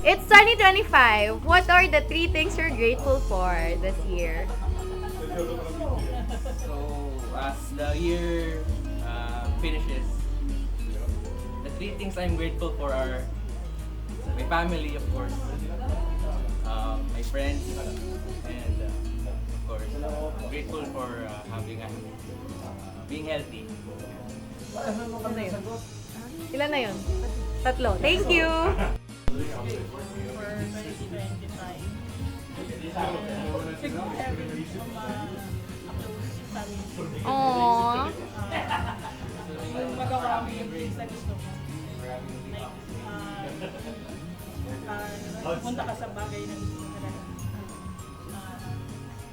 It's 2025. What are the 3 things you're grateful for this year? So, as the year finishes, the 3 things I'm grateful for are my family, of course, my friends, and of course, I'm grateful for being healthy. Ano na yun? Ilan na yun? 3. Thank you! For 2025. Aww. Yung magawa mo yung things na gusto mo. Like, punta ka sa bagay na gusto mo talaga.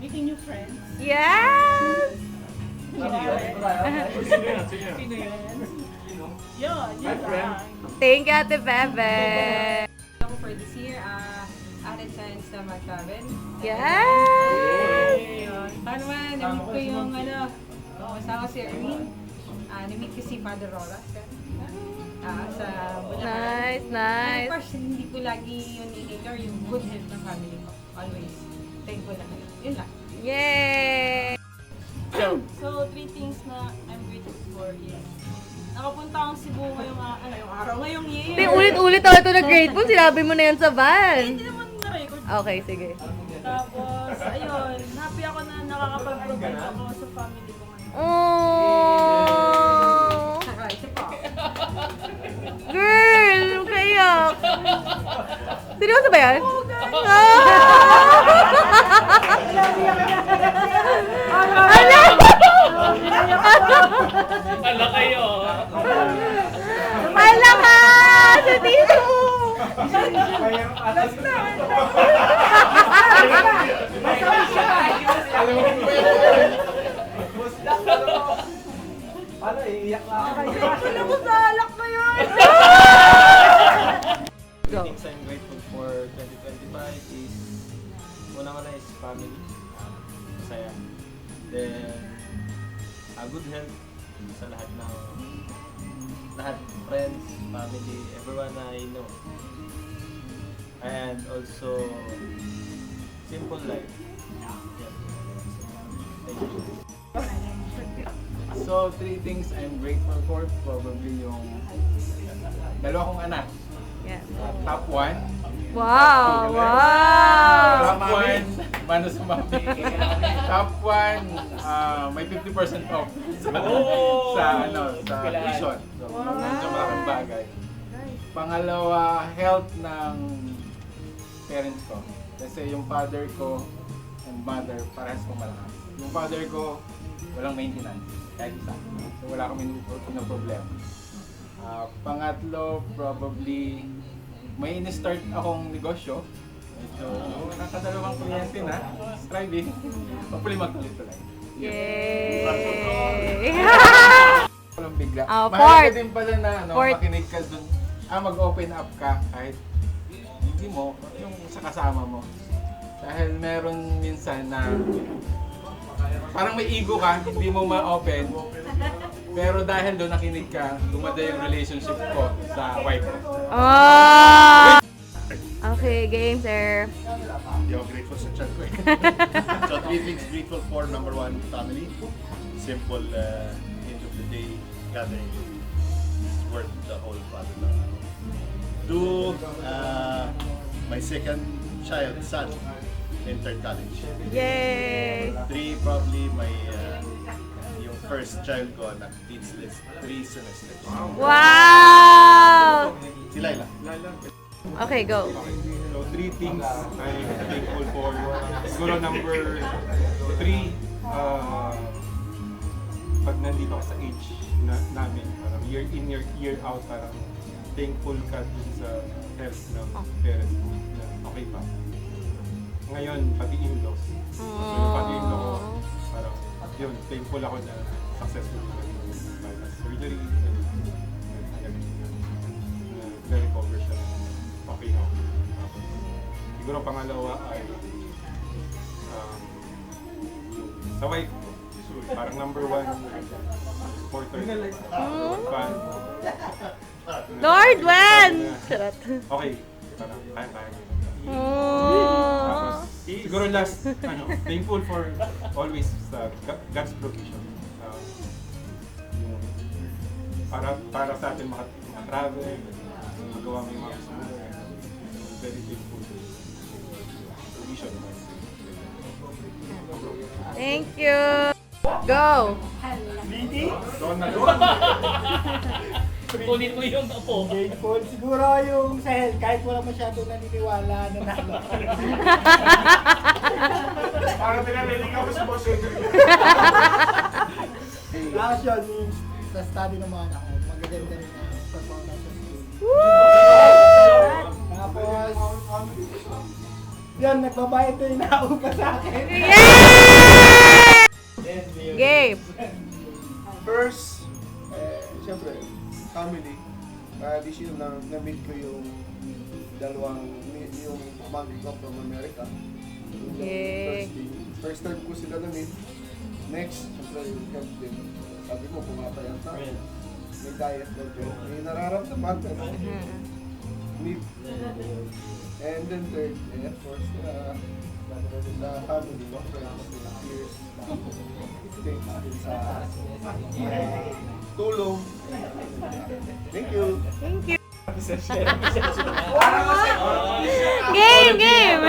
Meeting new friends. Yes! Sino yun? Yun lang. Thank you, Ate Bebe! Ako for this year, added chance na mag-travel. Yes! Ayun. Paano man, na-meet ko yung kasama si Erwin. Na-meet ko si Father Rolas. Sa Bulacan. Nice, And nice. of course, hindi ko lagi yun i-ignore yung good health ng family ko. Always. Thankful na kayo. Yun lang. Yay! So, 3 things na I'm grateful for is nakapunta akong Cebu ngayong year. Hindi, ulit-ulit ako ito na-grateful. Sinabi mo na yan sa van. Hindi naman na-record. Okay, sige. Tapos, ayun, happy ako na nakakapag-provide ako sa family ko ngayon. Oh! Saka, isa pa. Girl! Huwag ka iyak. Seryoso ba yan? Ala kayo! Ala ka! Sa tito! Paano iiyak na ako? Wala mo sa alak na yun! Go. Things I'm grateful for 2025 is una-una is family. Masaya. Then, good health sa lahat friends, family, everyone I know. And also, simple life. Yeah. Thank you. So, 3 things I'm grateful for, probably yung 2 kong anak. Yes. Top 1. Wow! Wow! Top 1, mano sa mami. Top 1, may 50% off sa tuition. So, medyo malaking bagay. Pangalawa, health ng parents ko. Kasi yung father ko and mother, parehas kong malakas. Yung father ko, walang maintenance. Kahit isa. So, wala kami ng problema. Pangatlo, probably, may in-start akong negosyo. Medyo nakakadalawang kliyente na. Striving. Hopefully magtuloy-tuloy. Yay! Walang bigla. Fourth. Mahalaga din pala na Fourth. makinig ka dun. Mag-open up ka kahit hindi mo, yung sa kasama mo. Dahil meron minsan na parang may ego ka, hindi mo ma-open. Pero dahil doon nakinig ka, gumanda yung relationship ko sa wife ko. Oh! Okay, game, sir. Hindi ako grateful sa chat ko eh. So 3 things grateful for. Number 1, family. Simple, end of the day gathering is worth the whole family. 2, my second child, son, entered college. Yay! 3, probably my yung first child ko nag-teach list 3 semesters. Wow! Si Laila. Okay, go. So 3 things I'm thankful for. Siguro number 3, pag nandito ka sa age namin, parang year in, year out, parang thankful ka dun sa health ng parents mo na okay pa. Ngayon, pati in-laws. So, pati in-law ko, parang yun, thankful ako na successful ko na surgery. Na-recover siya. Okay ako. Siguro pangalawa ay sa wife ko. Parang number 1 supporter. Fan. Lord, when? Charot. Okay, parang kaya-kaya. Oh. Tapos, siguro last, thankful for always sa God's provision. Yung para sa atin maka-travel, magawa mo yung mga gusto mo. Very thankful to provision. Thank you. Go. Doon na doon. Kunin mo yung apo. Grateful. Siguro yung sa health, kahit wala masyadong naniniwala na nalo. Parang pinaliling ako sa boss. Tapos yun, sa study ng mga anak ko, magaganda rin na performance sa school. Tapos, yun, nagbabayad na yung naupa sa akin. Gabe. First, siyempre, family. This year na-meet ko yung yung pamangkin ko from America. Yay. First time ko sila na-meet. Next, siyempre yung health din. Sabi mo, pumapayat na. May diet na din. May nararamdaman. Need. And then third, of course, the family, no? Friends, peers. Thanks din sa tulong. Thank you. Thank you. Game.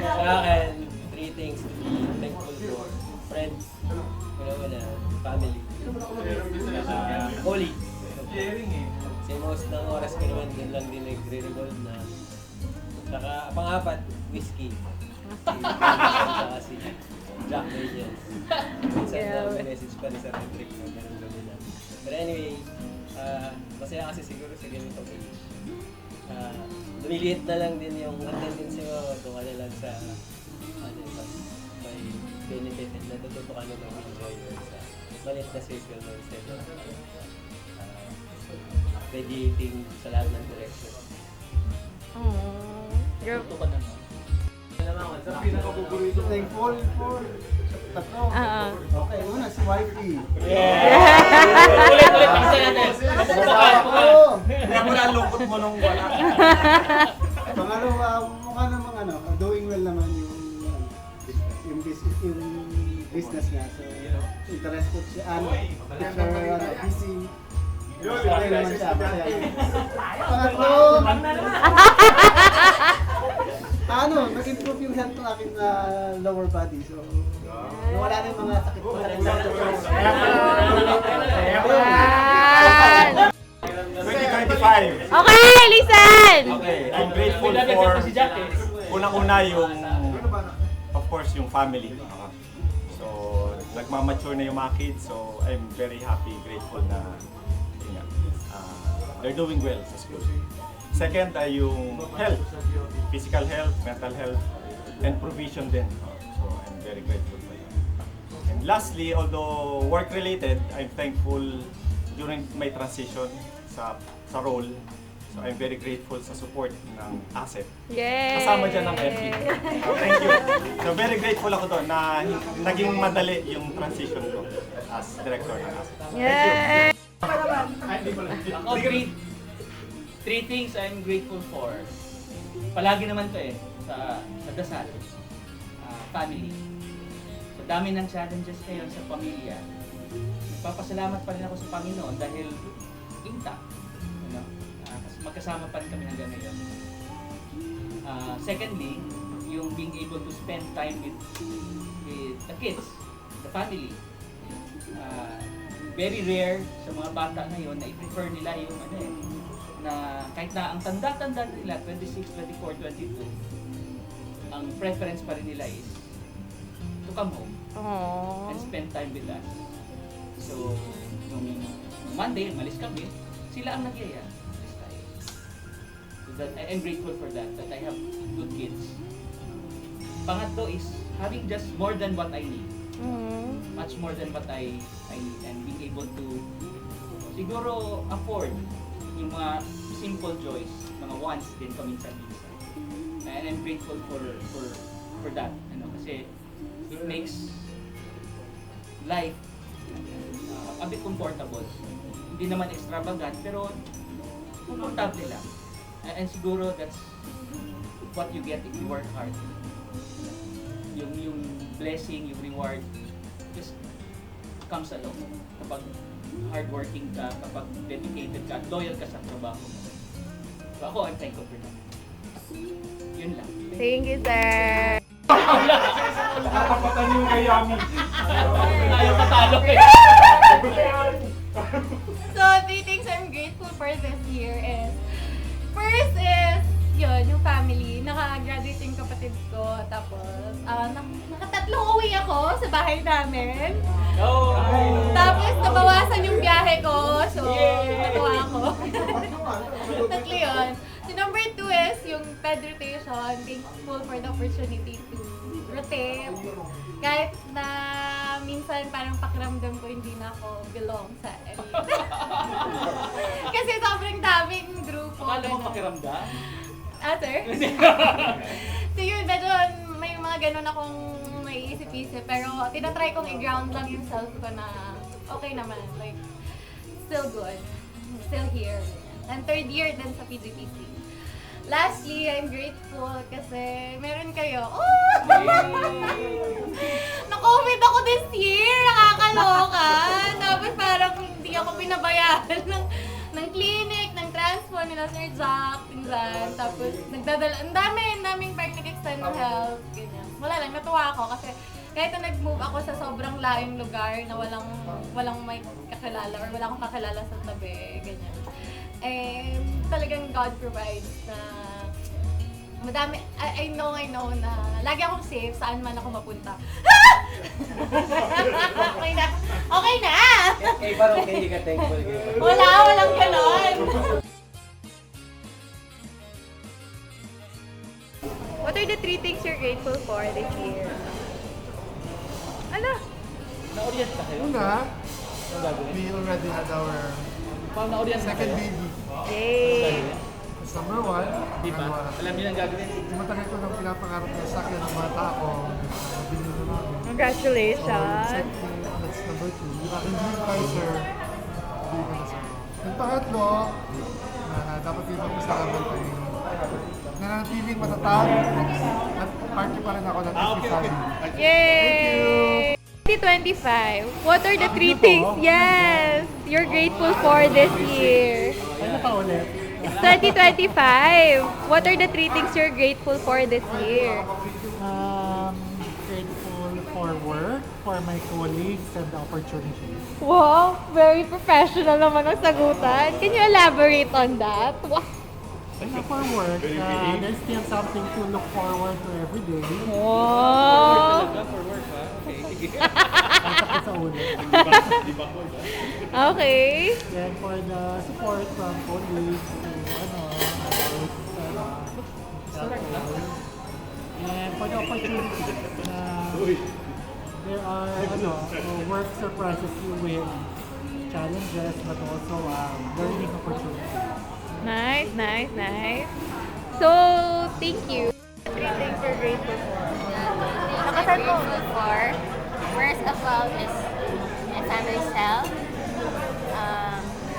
Sa akin, 3 things to be thankful for. Friends, family, colleagues. Kasi most ng oras ko naman din lang din nagre-revolve na. Saka pang-apat, whiskey. Saka si Jack Daniels. Minsan na message pa rin sa trip na ganun gawin na. But anyway, masaya kasi siguro sa ganitong age. Lumiliit na lang din yung tendency mo, doon ka na lang sa may benefit and natututo ka na mag-enjoy sa maliit na circle mo instead of radiating sa lahat ng direction. Tuto ka naman. Sa pinaka-paborito, thankful for tatlo. Okay, una si wifey. Ulit-ulit ang saya natin. Kaya mo na lungkot mo nung wala. Pangalawa, mukha namang doing well naman yung business niya. So, interested siya. Busy. Masaya naman siya. Pangatlo, nag-improve yung health ng aking lower body. So, nawala na yung mga sakit ko. 2025. Okay, listen. Okay, I'm grateful for unang-una yung, of course, yung family. So, nagmamature na yung mga kids. So, I'm very happy, grateful na they're doing well sa school. Second ay yung health, physical health, mental health, and provision din. So I'm very grateful for that. And lastly, although work-related, I'm thankful during my transition sa role. So I'm very grateful sa support ng ASET. Yay! Kasama dyan ng FB. Thank you. So very grateful ako doon na naging madali yung transition ko as director ng ASET. Yay! Ako, three things I'm grateful for. Palagi naman to sa dasal. Family. Sa dami ng challenges ngayon sa pamilya, nagpapasalamat pa rin ako sa Panginoon dahil intact. Magkasama pa rin kami hanggang ngayon. Secondly, yung being able to spend time with the kids, the family. Very rare sa mga bata ngayon na i-prefer nila yung na kahit na ang tanda-tanda nila, 26, 24, 22, ang preference pa rin nila is to come home and spend time with us. So, nung Monday, malis kami, sila ang nagyaya. So that, I'm grateful for that I have good kids. Pangatlo is having just more than what I need. Much more than what I need and being able to siguro afford yung mga simple joys, mga wants din paminsan-minsan. And I'm grateful for that, kasi it makes life a bit comfortable. Hindi naman extravagant, pero komportable lang. And siguro that's what you get if you work hard. Yung blessing, yung reward, just comes along kapag hardworking ka, kapag dedicated ka, at loyal ka sa trabaho mo. So ako, I'm thankful for that. Yun lang. Thank you, sir. Nakakapatan yung kay Yami. Ayaw matalo kayo. So, 3 things I'm grateful for this year is, first is, yun, yung family. Naka-graduate yung kapatid ko. Tapos, nakatatlong uwi ako sa bahay namin. Oh! Tapos, nabawasan yung biyahe ko. So, natuwa ako. Tatlo yun. So, number 2 is yung ped rotation. Thankful for the opportunity to rotate. Kahit na minsan parang pakiramdam ko hindi na ako belong sa elite. Kasi sobrang daming grupo. Akala mo ganun. pakiramdam? Sir? So yun, medyo may mga ganun akong naiisip-isip. Pero tinatry kong i-ground lang yung self ko na okay naman. Like, still good. Still here. And 3rd year din sa PGPC. Lastly, I'm grateful kasi meron kayo. Oh! Na-COVID ako this year! Nakakaloka! Tapos parang hindi ako pinabayaan ng clinic, ng transpo nila Sir Jack, pinsan. Tapos nagdadala, ang daming parang nag-extend ng health, ganyan. Wala lang, natuwa ako kasi kahit na nag-move ako sa sobrang laing lugar na walang may kakilala or wala akong kakilala sa tabi, ganyan. Eh, talagang God provides na madami, I know na lagi akong safe saan man ako mapunta. Okay na! Okay na! Okay, parang okay, hindi ka thankful. Walang ganon! What are the 3 things you're grateful for this year? Ano? Na-orient ka kayo? Una, Anong gagawin? we already had our Paano na-orient ka second kayo? baby. Yay! That's number 1. Di ba? Alam niyo ang gagawin? Matagal ko nang pinapangarap na sakyan ng bata ko. Binili na namin. Congratulations! That's number 2. Yung aking dream Kaiser, hindi ko na sa. Yung pangatlo, na dapat yung pagpasalamat ay nananatiling matatag at party pa rin ako ng Sabi. Yay! 2025. What are the 3 things? Yes! You're grateful for this year. Ano pa ulit? It's 2025. What are the 3 things you're grateful for this year? Grateful for work, for my colleagues, and the opportunities. Wow! Very professional naman ang sagutan. Can you elaborate on that? Wow! For work, there's still something to look forward to every day. Wow! Talaga for work, ha? Okay. At sa ulit. Okay. Then for the support from colleagues to others, and for the opportunity there are work surprises you with challenges but also learning opportunities. Nice. So, thank you. 3 things you're grateful for. Nakasal ko for, first of all, is my family self.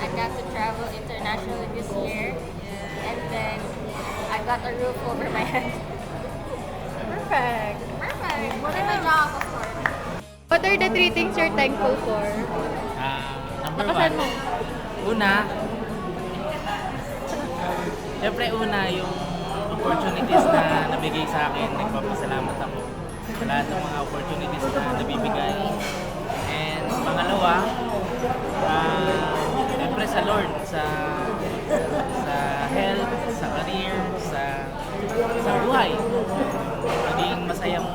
I got to travel internationally this year. And then, I got a roof over my head. Perfect. What am I job, of course? What are the 3 things you're thankful for? Number Nakasal 1. mo. Una, siyempre yung opportunities na nabigay sa akin, nagpapasalamat ako sa lahat ng mga opportunities na nabibigay. And pangalawa, siyempre sa Lord, sa health, sa career, sa buhay. Maging masayang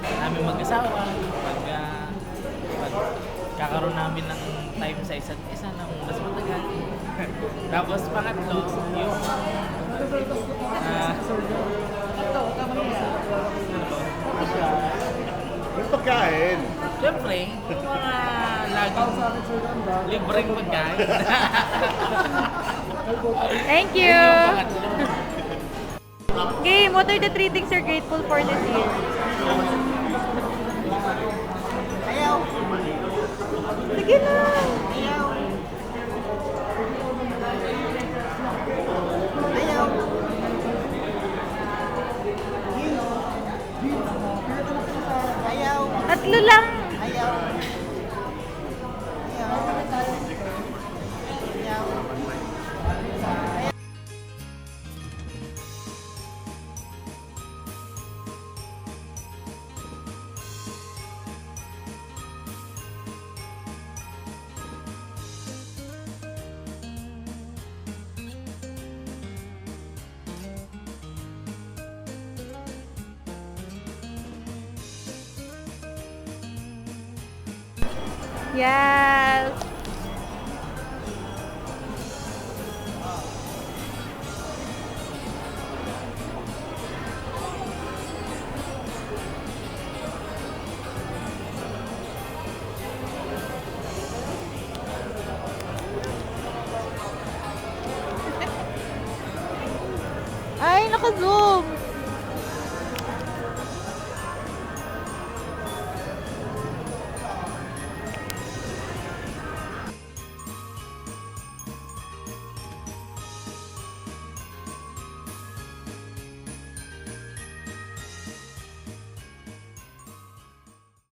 namin mag-asawa, kakaroon namin ng time sa isa't isa ng mas matagal. Tapos pangatlo, yung Yung pagkain. siyempre, yung mga laging libreng pagkain. Thank you. Game, what are the 3 things you're grateful for this year? Ayaw! Sige na. Ayaw! Tatlo lang. Yes. Ay, naka-zoom.